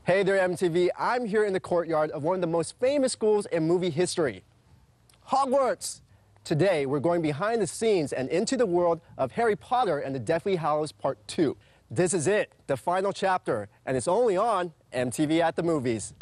Hey there, MTV. I'm here in the courtyard of one of the most famous schools in movie history, Hogwarts. Today, we're going behind the scenes and into the world of Harry Potter and the Deathly Hallows Part 2. This is it, the final chapter, and it's only on MTV at the Movies.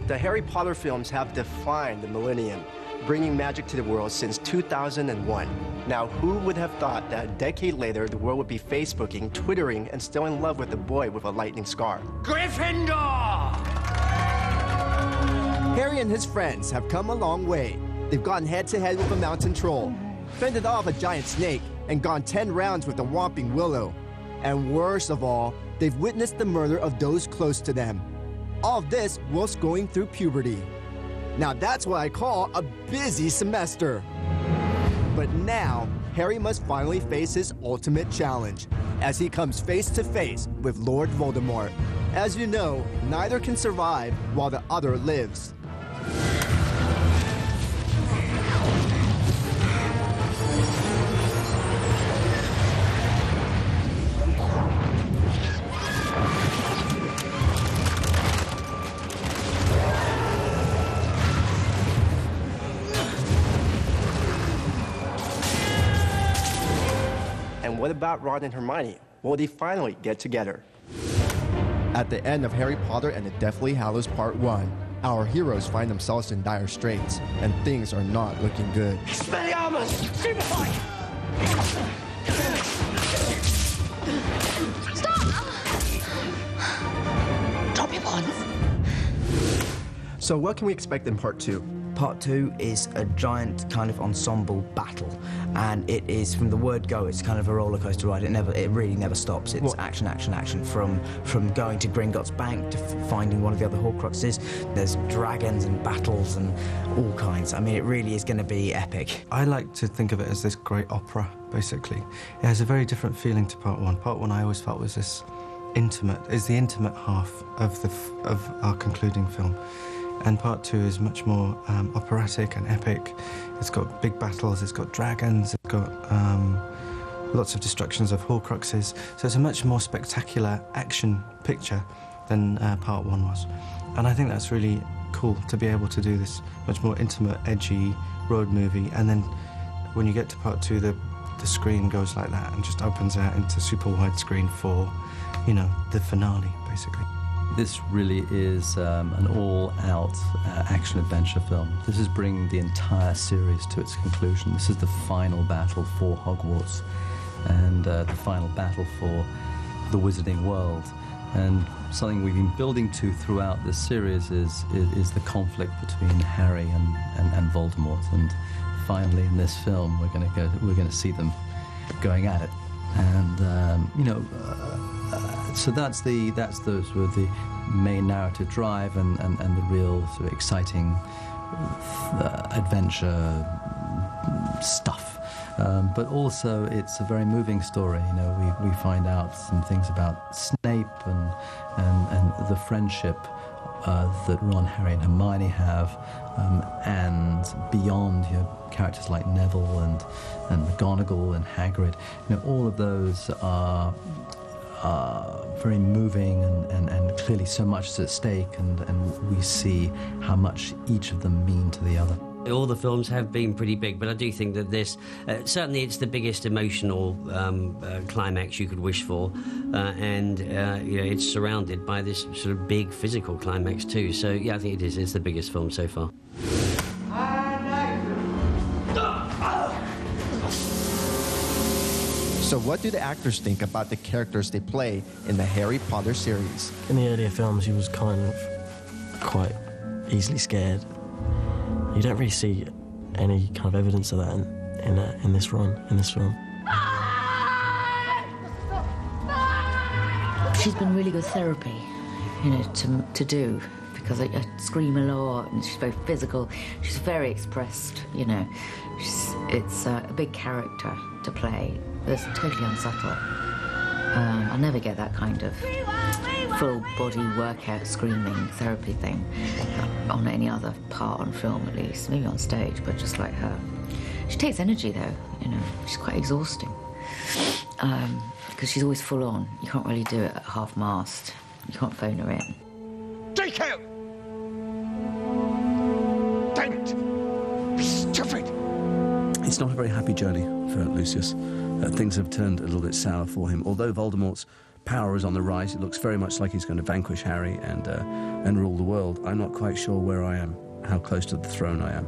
The Harry Potter films have defined the millennium, bringing magic to the world since 2001. Now, who would have thought that a decade later, the world would be Facebooking, Twittering, and still in love with a boy with a lightning scar? Gryffindor! Harry and his friends have come a long way. They've gone head-to-head with a mountain troll, fended off a giant snake, and gone 10 rounds with a whomping willow. And worst of all, they've witnessed the murder of those close to them. All of this whilst going through puberty. Now that's what I call a busy semester. But now, Harry must finally face his ultimate challenge as he comes face to face with Lord Voldemort. As you know, neither can survive while the other lives. And what about Ron and Hermione? Will they finally get together? At the end of Harry Potter and the Deathly Hallows Part 1, our heroes find themselves in dire straits, and things are not looking good. Expelliarmus! Stupefy! Stop! Drop your wands. So what can we expect in Part 2? Part 2 is a giant kind of ensemble battle, and it is, from the word go, it's kind of a roller coaster ride. It really never stops. It's action, action, action. From going to Gringotts Bank to finding one of the other Horcruxes. There's dragons and battles and all kinds. I mean, it really is going to be epic. I like to think of it as this great opera, basically. It has a very different feeling to Part 1. Part 1 I always felt was this intimate, is the intimate half of our concluding film. And Part 2 is much more operatic and epic. It's got big battles, it's got dragons, it's got lots of destructions of Horcruxes. So it's a much more spectacular action picture than Part 1 was. And I think that's really cool to be able to do this much more intimate, edgy road movie. And then when you get to Part 2, the screen goes like that and just opens out into super widescreen for, you know, the finale, basically. This really is an all-out action-adventure film. This is bringing the entire series to its conclusion. This is the final battle for Hogwarts and the final battle for the wizarding world. And something we've been building to throughout this series is the conflict between Harry and Voldemort. And finally, in this film, we're going to see them going at it. And you know. So that's the sort of the main narrative drive and the real sort of exciting adventure stuff. But also it's a very moving story. You know, we find out some things about Snape and the friendship that Ron, Harry, and Hermione have, and beyond, you know, characters like Neville and McGonagall and Hagrid. You know, all of those are very moving and clearly so much is at stake, and we see how much each of them mean to the other. All the films have been pretty big, but I do think that this, certainly it's the biggest emotional climax you could wish for, and you know, it's surrounded by this sort of big physical climax too. So yeah, I think it is. It's the biggest film so far. So what do the actors think about the characters they play in the Harry Potter series? In the earlier films, he was kind of quite easily scared. You don't really see any kind of evidence of that in this film. She's been really good therapy, you know, to do, because I scream a lot and she's very physical. She's very expressed, you know. It's a big character to play. It's totally unsubtle. I never get that kind of full body workout screaming therapy thing on any other part on film, at least. Maybe on stage, but just like her. She takes energy though, you know. She's quite exhausting because she's always full on. You can't really do it at half-mast. You can't phone her in. Draco! Don't be stupid! It's not a very happy journey for Lucius. Things have turned a little bit sour for him. Although Voldemort's power is on the rise, it looks very much like he's going to vanquish Harry and rule the world. I'm not quite sure where I am, how close to the throne I am.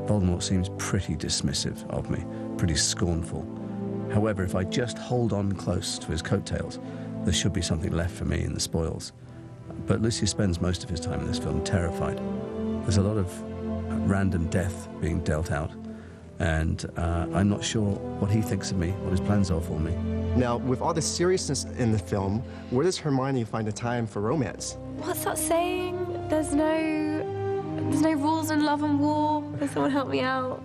Voldemort seems pretty dismissive of me, pretty scornful. However, if I just hold on close to his coattails, there should be something left for me in the spoils. But Lucius spends most of his time in this film terrified. There's a lot of random death being dealt out. And I'm not sure what he thinks of me, what his plans are for me. Now, with all the seriousness in the film, where does Hermione find the time for romance? What's that saying? There's no rules in love and war. Can someone help me out?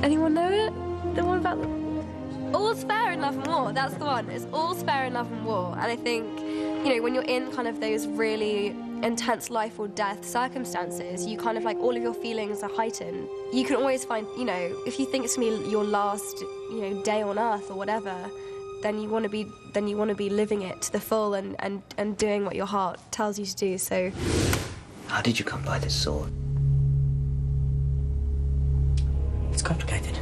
Anyone know it? The one about all's fair in love and war. That's the one. It's all's fair in love and war. And I think, you know, when you're in kind of those really intense life or death circumstances, you kind of like all of your feelings are heightened. You can always find, you know, if you think it's gonna be your last, you know, day on earth or whatever, then you want to be living it to the full and doing what your heart tells you to do. So, how did you come by this sword? It's complicated.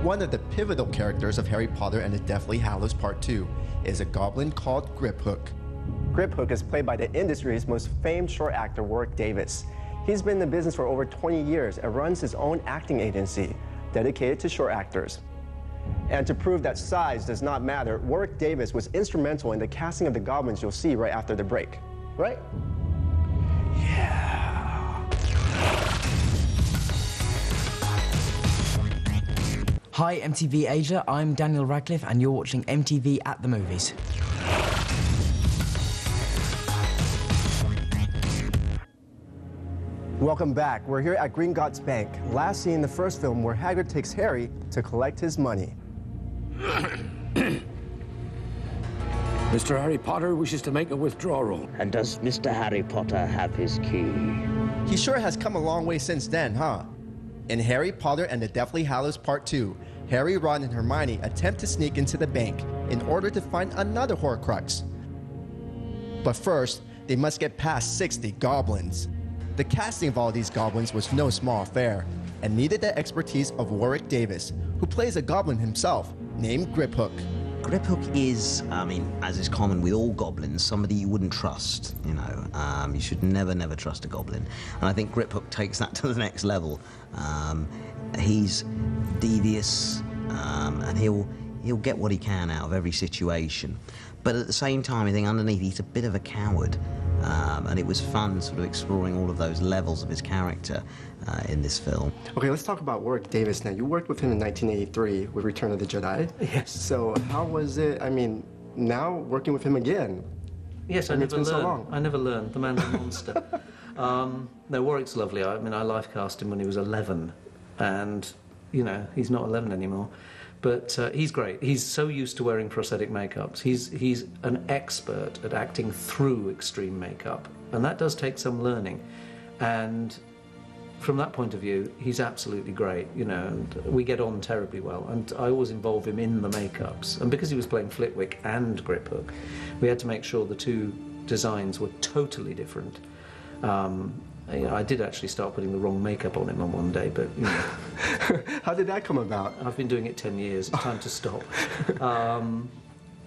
One of the pivotal characters of Harry Potter and the Deathly Hallows Part 2 is a goblin called Griphook. Griphook is played by the industry's most famed short actor, Warwick Davis. He's been in the business for over 20 years and runs his own acting agency dedicated to short actors. And to prove that size does not matter, Warwick Davis was instrumental in the casting of the goblins you'll see right after the break. Right? Hi MTV Asia, I'm Daniel Radcliffe and you're watching MTV at the Movies. Welcome back. We're here at Gringotts Bank. Last seen in the first film where Hagrid takes Harry to collect his money. Mr. Harry Potter wishes to make a withdrawal. And does Mr. Harry Potter have his key? He sure has come a long way since then, huh? In Harry Potter and the Deathly Hallows Part 2, Harry, Ron, and Hermione attempt to sneak into the bank in order to find another Horcrux. But first, they must get past 60 goblins. The casting of all these goblins was no small affair and needed the expertise of Warwick Davis, who plays a goblin himself named Griphook. Griphook is, I mean, as is common with all goblins, somebody you wouldn't trust, you know. You should never trust a goblin. And I think Griphook takes that to the next level. He's devious, and he'll get what he can out of every situation. But at the same time, I think underneath he's a bit of a coward. And it was fun sort of exploring all of those levels of his character in this film. Okay, let's talk about Warwick Davis now. You worked with him in 1983 with Return of the Jedi. Yes. So how was it, I mean, now working with him again? Yes, I mean, it's been so long. I never learned. The man's a monster. No, Warwick's lovely. I mean, I life cast him when he was 11. And, you know, he's not 11 anymore. But he's great. He's so used to wearing prosthetic makeups. He's an expert at acting through extreme makeup. And that does take some learning. And from that point of view, he's absolutely great, you know, and we get on terribly well. And I always involve him in the makeups. And because he was playing Flitwick and Griphook, we had to make sure the two designs were totally different. I did actually start putting the wrong makeup on him on one day, but, you know. How did that come about? I've been doing it 10 years. It's time to stop.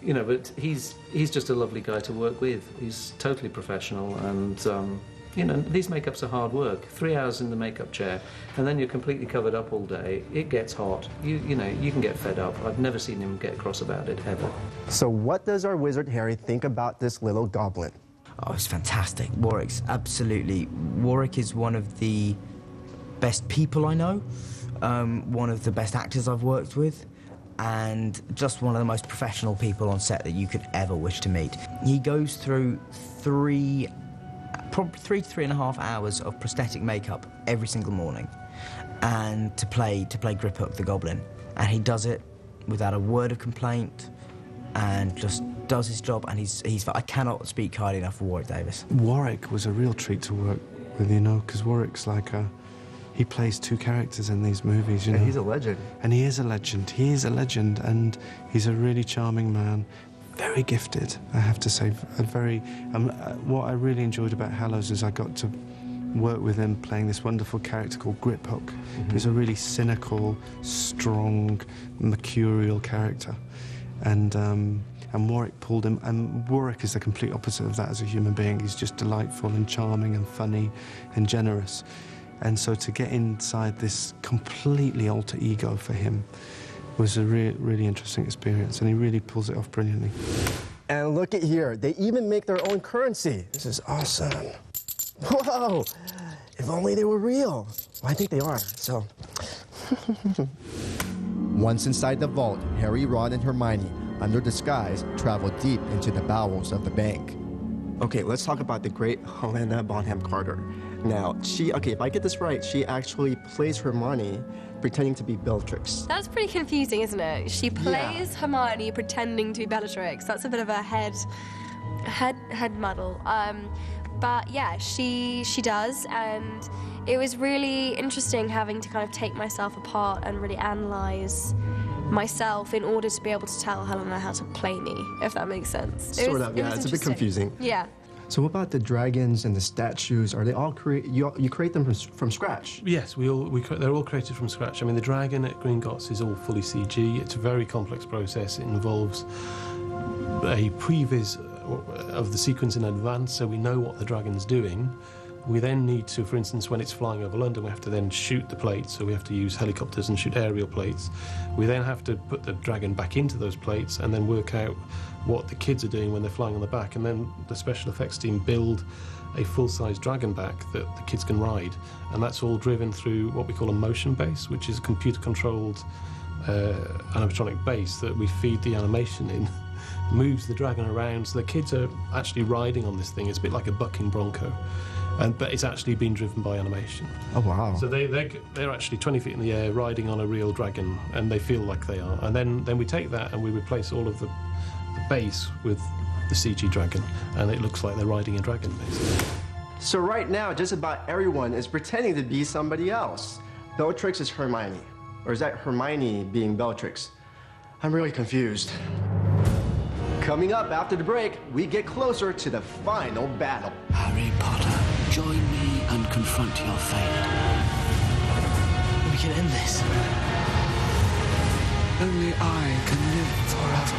You know, but he's just a lovely guy to work with. He's totally professional, and, you know, these makeups are hard work. 3 hours in the makeup chair, and then you're completely covered up all day. It gets hot. You know, you can get fed up. I've never seen him get cross about it, ever. So what does our wizard Harry think about this little goblin? Oh, it's fantastic. Warwick's absolutely... Warwick is one of the best people I know, one of the best actors I've worked with, and just one of the most professional people on set that you could ever wish to meet. He goes through probably 3 to 3.5 hours of prosthetic makeup every single morning, and to play Griphook the Goblin, and he does it without a word of complaint, and just does his job, and I cannot speak highly enough for Warwick Davis. Warwick was a real treat to work with, you know, because Warwick's like he plays 2 characters in these movies, you know. And he's a legend. And he is a legend. He is a legend, and he's a really charming man. Very gifted, I have to say. What I really enjoyed about Hallows is I got to work with him playing this wonderful character called Griphook. Mm-hmm. He's a really cynical, strong, mercurial character. And Warwick pulled him, and Warwick is the complete opposite of that as a human being. He's just delightful and charming and funny and generous. And so to get inside this completely alter ego for him was a really interesting experience, and he really pulls it off brilliantly. And look at here, they even make their own currency. This is awesome. Whoa, if only they were real. Well, I think they are, so. Once inside the vault, Harry, Ron, and Hermione, under disguise, travel deep into the bowels of the bank. Okay, let's talk about the great Helena Bonham Carter. Now, if I get this right, she actually plays Hermione pretending to be Bellatrix. That's pretty confusing, isn't it? She plays Hermione pretending to be Bellatrix. That's a bit of a head muddle. But yeah, she does, and it was really interesting having to kind of take myself apart and really analyze myself in order to be able to tell Helena how to play me, if that makes sense. Sort of, yeah, it's a bit confusing. Yeah. So what about the dragons and the statues? Are they all you create them from scratch? Yes, they're all created from scratch. I mean, the dragon at Gringotts is all fully CG. It's a very complex process. It involves a previs of the sequence in advance, so we know what the dragon's doing. We then need to, for instance, when it's flying over London, we have to then shoot the plates, so we have to use helicopters and shoot aerial plates. We then have to put the dragon back into those plates and then work out what the kids are doing when they're flying on the back, and then the special effects team build a full-size dragon back that the kids can ride, and that's all driven through what we call a motion base, which is a computer-controlled animatronic base that we feed the animation in. Moves the dragon around, so the kids are actually riding on this thing. It's a bit like a bucking bronco, but it's actually being driven by animation. Oh, wow. So they're actually 20 feet in the air riding on a real dragon, and they feel like they are. And then we take that and we replace all of the base with the CG dragon, and it looks like they're riding a dragon, basically. So right now, just about everyone is pretending to be somebody else. Bellatrix is Hermione. Or is that Hermione being Bellatrix? I'm really confused. Coming up after the break, we get closer to the final battle. Harry Potter, join me and confront your fate. We can end this. Only I can live forever.